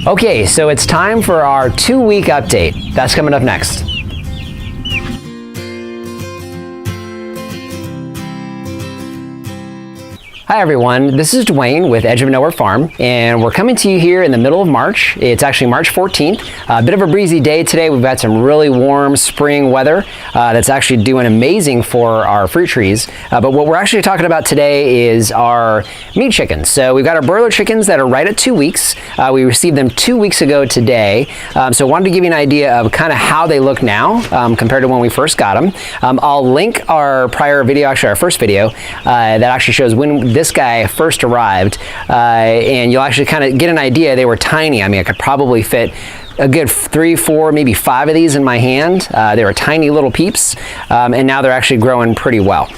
Okay, so it's time for our 2-week update. That's coming up next. Hi everyone, this is Dwayne with Edge of Nowhere Farm, and we're coming to you here in the middle of March. It's actually March 14th. A bit of a breezy day today. We've got some really warm spring weather that's actually doing amazing for our fruit trees. But what we're actually talking about today is our meat chickens. So we've got our broiler chickens that are right at 2 weeks. We received them 2 weeks ago today. So I wanted to give you an idea of kind of how they look now compared to when we first got them. I'll link our prior video, actually our first video, that actually shows when this guy first arrived, and you'll actually kind of get an idea. They were tiny. I mean, I could probably fit a good 3, 4, maybe 5 of these in my hand. They were tiny little peeps, and now they're actually growing pretty well.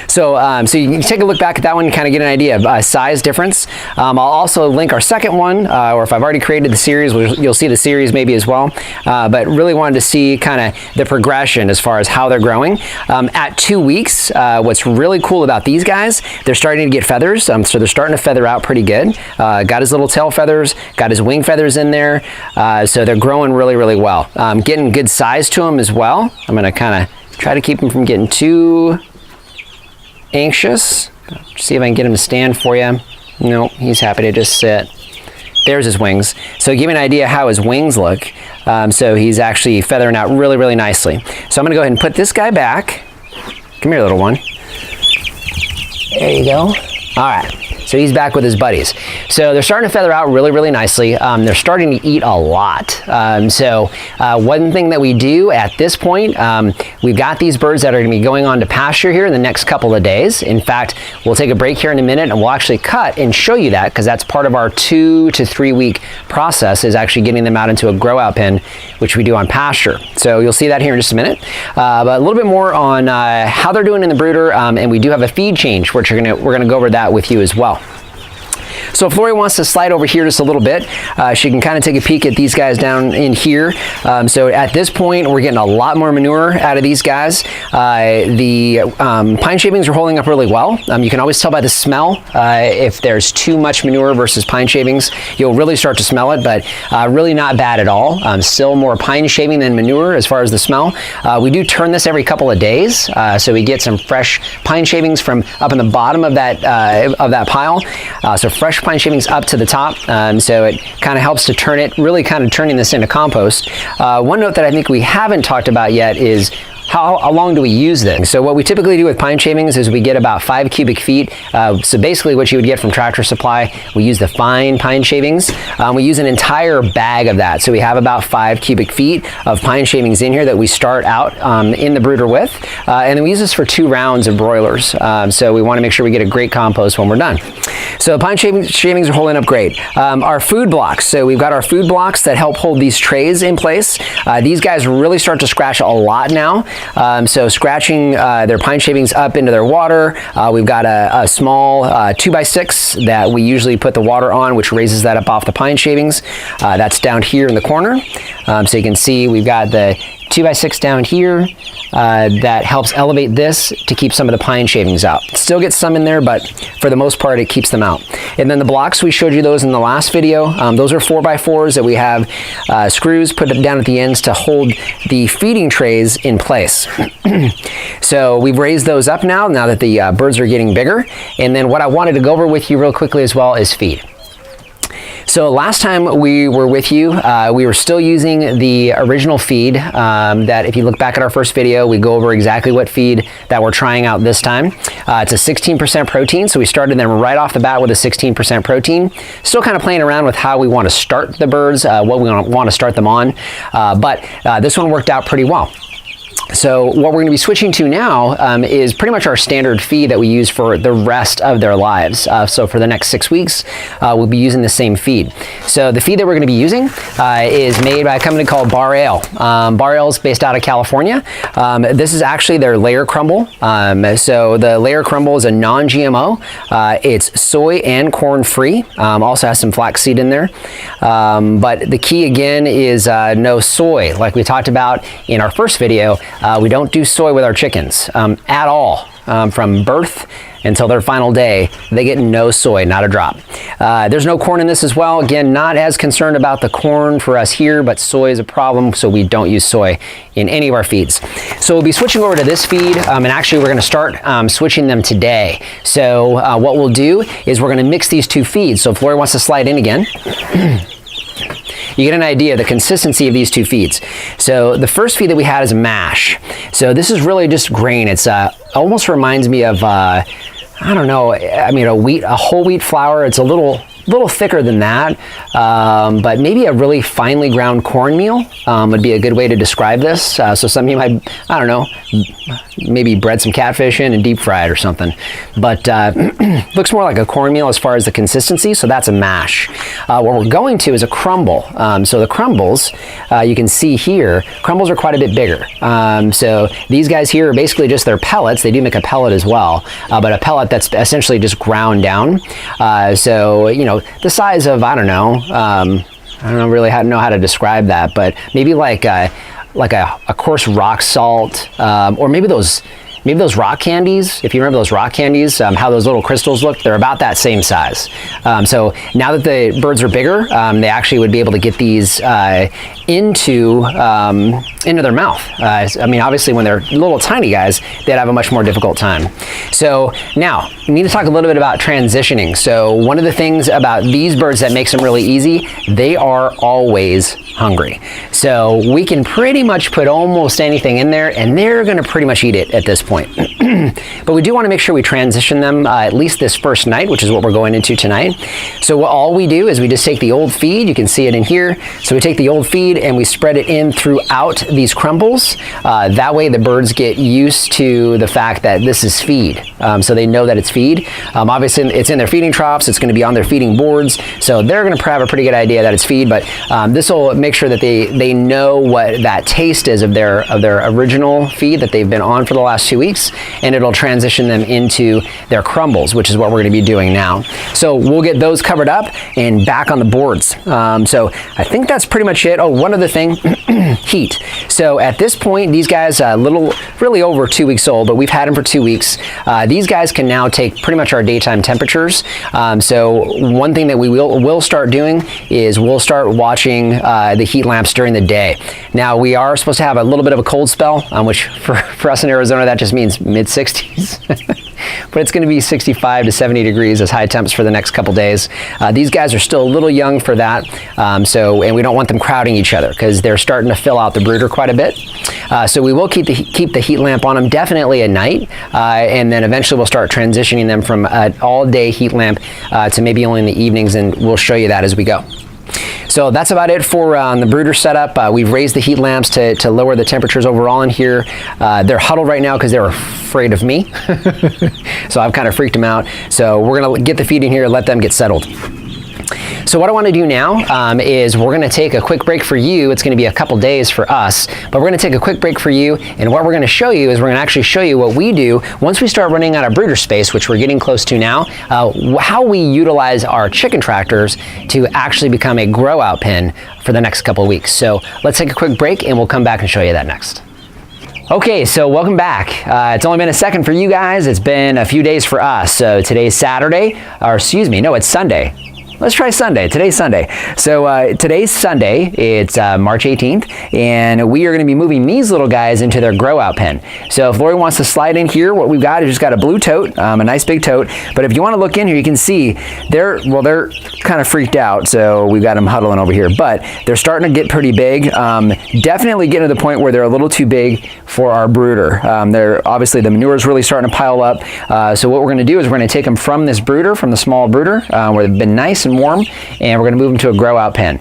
So, so you can take a look back at that one and kind of get an idea of size difference. I'll also link our second one, or if I've already created the series, you'll see the series maybe as well. But really wanted to see kind of the progression as far as how they're growing. At 2 weeks, what's really cool about these guys, they're starting to get feathers. So they're starting to feather out pretty good. Got his little tail feathers, got his wing feathers in there. So they're growing really, really well. Getting good size to them as well. I'm going to kind of try to keep them from getting too anxious. See if I can get him to stand for you. No, he's happy to just sit. There's his wings. So give me an idea how his wings look. So he's actually feathering out really, really nicely. So I'm gonna go ahead and put this guy back. Come here, little one. There you go. All right. So he's back with his buddies. So they're starting to feather out really, really nicely. They're starting to eat a lot. So one thing that we do at this point, we've got these birds that are going to be going on to pasture here in the next couple of days. In fact, we'll take a break here in a minute and we'll actually cut and show you that, because that's part of our 2 to 3 week process, is actually getting them out into a grow out pen, which we do on pasture. So you'll see that here in just a minute. But a little bit more on how they're doing in the brooder, and we do have a feed change, which we're gonna go over that with you as well. So if Lori wants to slide over here just a little bit, she can kind of take a peek at these guys down in here. So at this point, we're getting a lot more manure out of these guys. The pine shavings are holding up really well. You can always tell by the smell if there's too much manure versus pine shavings. You'll really start to smell it, but really not bad at all. Still more pine shaving than manure as far as the smell. We do turn this every couple of days, so we get some fresh pine shavings from up in the bottom of that pile. So fresh pine shavings up to the top, so it kind of helps to turn it, really kind of turning this into compost. One note that I think we haven't talked about yet is how long do we use this? So what we typically do with pine shavings is we get about 5 cubic feet. So basically what you would get from Tractor Supply, we use the fine pine shavings. We use an entire bag of that. So we have about 5 cubic feet of pine shavings in here that we start out in the brooder with. And then we use this for 2 rounds of broilers. So we want to make sure we get a great compost when we're done. So pine shavings are holding up great. Our food blocks. So we've got our food blocks that help hold these trays in place. These guys really start to scratch a lot now. So scratching their pine shavings up into their water. We've got a small 2x6 that we usually put the water on, which raises that up off the pine shavings. That's down here in the corner. So you can see we've got the 2x6 down here that helps elevate this to keep some of the pine shavings out. Still gets some in there, but for the most part it keeps them out. And then the blocks, we showed you those in the last video. Those are 4x4s that we have screws put down at the ends to hold the feeding trays in place. So we've raised those up now that the birds are getting bigger. And then what I wanted to go over with you real quickly as well is feed. So last time we were with you, we were still using the original feed that, if you look back at our first video, we go over exactly what feed that we're trying out this time. It's a 16% protein, so we started them right off the bat with a 16% protein. Still kind of playing around with how we want to start the birds, what we want to start them on, but this one worked out pretty well. So what we're going to be switching to now is pretty much our standard feed that we use for the rest of their lives. So for the next 6 weeks, we'll be using the same feed. So the feed that we're going to be using is made by a company called Bar Ale. Bar Ale is based out of California. This is actually their layer crumble. So the layer crumble is a non-GMO. It's soy and corn free. Also has some flaxseed in there. But the key again is no soy. Like we talked about in our first video, we don't do soy with our chickens at all. from birth until their final day, they get no soy, not a drop. There's no corn in this as well. Again, not as concerned about the corn for us here, but soy is a problem, so we don't use soy in any of our feeds. So we'll be switching over to this feed, and actually we're gonna start switching them today. So what we'll do is we're gonna mix these two feeds. So if Lori wants to slide in again, you get an idea of the consistency of these two feeds. So the first feed that we had is mash. So this is really just grain. It's almost reminds me of, I don't know, I mean, a whole wheat flour. It's a little thicker than that, but maybe a really finely ground cornmeal would be a good way to describe this. So some of you might, I don't know, maybe bread some catfish in and deep fry it or something. But looks more like a cornmeal as far as the consistency, so that's a mash. What we're going to is a crumble. So the crumbles, you can see here, crumbles are quite a bit bigger. So these guys here are basically just their pellets. They do make a pellet as well, but a pellet that's essentially just ground down. So, you know, the size of, I don't know really how to describe that, but maybe like a coarse rock salt, or maybe those rock candies. If you remember those rock candies, how those little crystals look, they're about that same size. So now that the birds are bigger, they actually would be able to get these into their mouth. I mean, obviously when they're little tiny guys, they'd have a much more difficult time. So now we need to talk a little bit about transitioning. So one of the things about these birds that makes them really easy, they are always hungry. So we can pretty much put almost anything in there and they're gonna pretty much eat it at this point. But we do want to make sure we transition them at least this first night, which is what we're going into tonight. So all we do is we just take the old feed, you can see it in here. So we take the old feed and we spread it in throughout these crumbles. That way the birds get used to the fact that this is feed. So they know that it's feed. Obviously it's in their feeding troughs, it's going to be on their feeding boards. So they're going to have a pretty good idea that it's feed, but this will make sure that they know what that taste is of their original feed that they've been on for the last 2 weeks, and it'll transition them into their crumbles, which is what we're going to be doing now. So we'll get those covered up and back on the boards. So I think that's pretty much it. Oh, one other thing, heat. So at this point, these guys, really over 2 weeks old, but we've had them for 2 weeks. These guys can now take pretty much our daytime temperatures. So one thing that we will start doing is we'll start watching the heat lamps during the day. Now we are supposed to have a little bit of a cold spell, which for us in Arizona, that just means mid-60s. But it's going to be 65 to 70 degrees as high temps for the next couple days. These guys are still a little young for that, and we don't want them crowding each other because they're starting to fill out the brooder quite a bit. So we will keep the heat lamp on them definitely at night, and then eventually we'll start transitioning them from an all-day heat lamp to maybe only in the evenings, and we'll show you that as we go. So that's about it for the brooder setup. We've raised the heat lamps to lower the temperatures overall in here. They're huddled right now because they're afraid of me. So I've kind of freaked them out. So we're gonna get the feed in here and let them get settled. So what I want to do now is we're going to take a quick break for you. It's going to be a couple days for us, but we're going to take a quick break for you. And what we're going to show you is we're going to actually show you what we do once we start running out of brooder space, which we're getting close to now, how we utilize our chicken tractors to actually become a grow out pen for the next couple of weeks. So let's take a quick break and we'll come back and show you that next. Okay, so welcome back. It's only been a second for you guys. It's been a few days for us. So today's Saturday, or excuse me, no, it's Sunday. Let's try Sunday. Today's Sunday. So today's Sunday, it's March 18th, and we are going to be moving these little guys into their grow out pen. So if Lori wants to slide in here, what we've got is just got a blue tote, a nice big tote. But if you want to look in here, you can see they're kind of freaked out. So we've got them huddling over here, but they're starting to get pretty big. Definitely getting to the point where they're a little too big for our brooder. They're obviously the manure is really starting to pile up. So what we're going to do is we're going to take them from this brooder, from the small brooder, where they've been nice and warm, and we're going to move them to a grow out pen.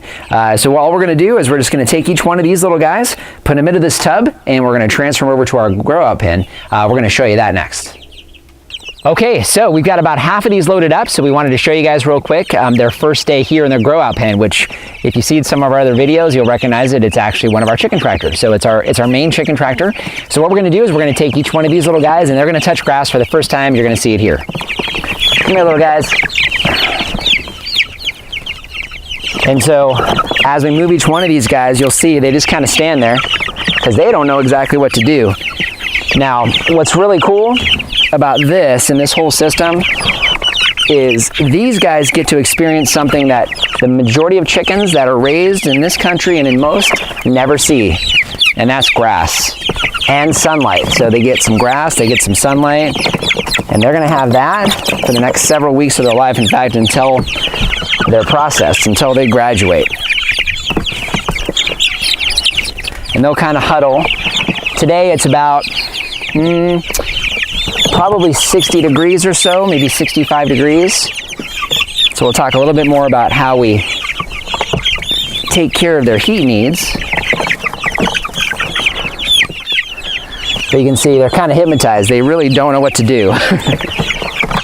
So all we're going to do is we're just going to take each one of these little guys, put them into this tub, and we're going to transfer them over to our grow out pen. We're going to show you that next. Okay, so we've got about half of these loaded up, so we wanted to show you guys real quick their first day here in their grow out pen, which if you see some of our other videos, you'll recognize it. It's actually one of our chicken tractors. So it's our main chicken tractor. So what we're going to do is we're going to take each one of these little guys, and they're going to touch grass for the first time. You're going to see it here. Come here, little guys. And so as we move each one of these guys, you'll see they just kind of stand there because they don't know exactly what to do. Now, what's really cool about this and this whole system is these guys get to experience something that the majority of chickens that are raised in this country and in most never see, and that's grass and sunlight. So they get some grass, they get some sunlight, and they're gonna have that for the next several weeks of their life. In fact, until they're processed, until they graduate. And they'll kind of huddle. Today it's about probably 60 degrees or so, maybe 65 degrees. So we'll talk a little bit more about how we take care of their heat needs. But you can see they're kind of hypnotized. They really don't know what to do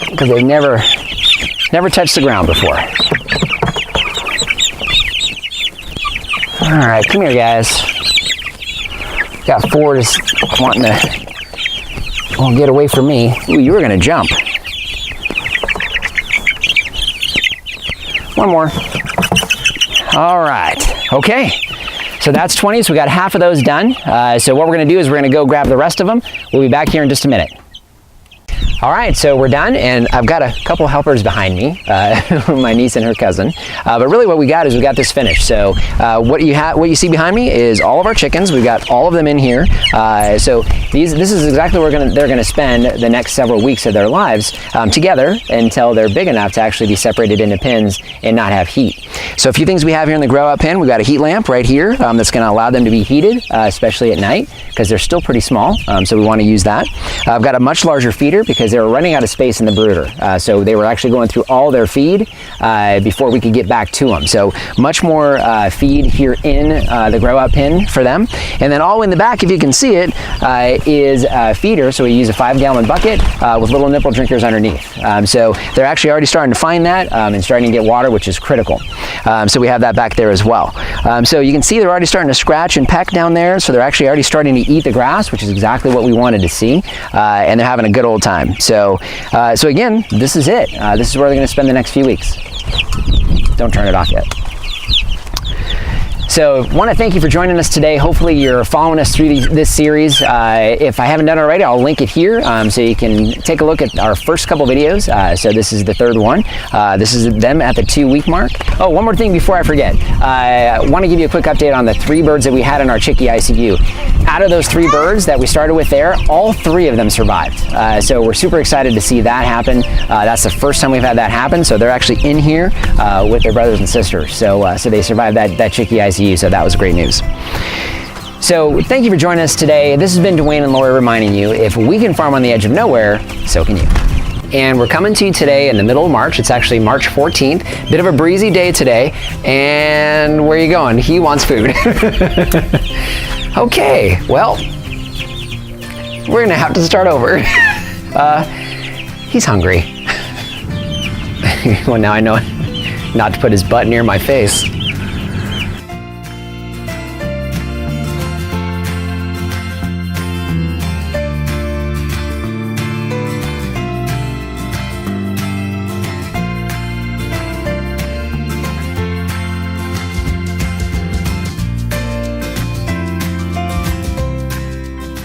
because they've never touched the ground before. All right, come here, guys. Got four just wanting to get away from me. Ooh, you were gonna jump. One more. All right, okay. So that's 20, so we got half of those done. So what we're gonna do is we're gonna go grab the rest of them. We'll be back here in just a minute. All right, so we're done, and I've got a couple helpers behind me, my niece and her cousin. But really what we got is we got this finished. So what you see behind me is all of our chickens. We've got all of them in here. So this is exactly where they're gonna spend the next several weeks of their lives together until they're big enough to actually be separated into pens and not have heat. So a few things we have here in the grow out pen. We've got a heat lamp right here that's gonna allow them to be heated, especially at night, because they're still pretty small, so we wanna use that. I've got a much larger feeder because they were running out of space in the brooder. So they were actually going through all their feed before we could get back to them. So much more feed here in the grow out pen for them. And then all in the back, if you can see it, is a feeder. So we use a 5-gallon bucket with little nipple drinkers underneath. So they're actually already starting to find that and starting to get water, which is critical. So we have that back there as well. So you can see they're already starting to scratch and peck down there. So they're actually already starting to eat the grass, which is exactly what we wanted to see. And they're having a good old time. So again, this is it. This is where they're going to spend the next few weeks. Don't turn it off yet. So I want to thank you for joining us today. Hopefully you're following us through this series. If I haven't done it already, I'll link it here so you can take a look at our first couple videos. So this is the third one. This is them at the 2-week mark. Oh, one more thing before I forget. I want to give you a quick update on the 3 birds that we had in our chickie ICU. Out of those 3 birds that we started with there, all 3 of them survived. So we're super excited to see that happen. That's the first time we've had that happen. So they're actually in here with their brothers and sisters. So they survived that chickie ICU. So that was great news. So thank you for joining us today. This has been Dwayne and Lori reminding you, if we can farm on the edge of nowhere, so can you. And we're coming to you today in the middle of March. It's actually March 14th. Bit of a breezy day today. And where are you going? He wants food. Okay, well, we're gonna have to start over. He's hungry. Well, now I know not to put his butt near my face.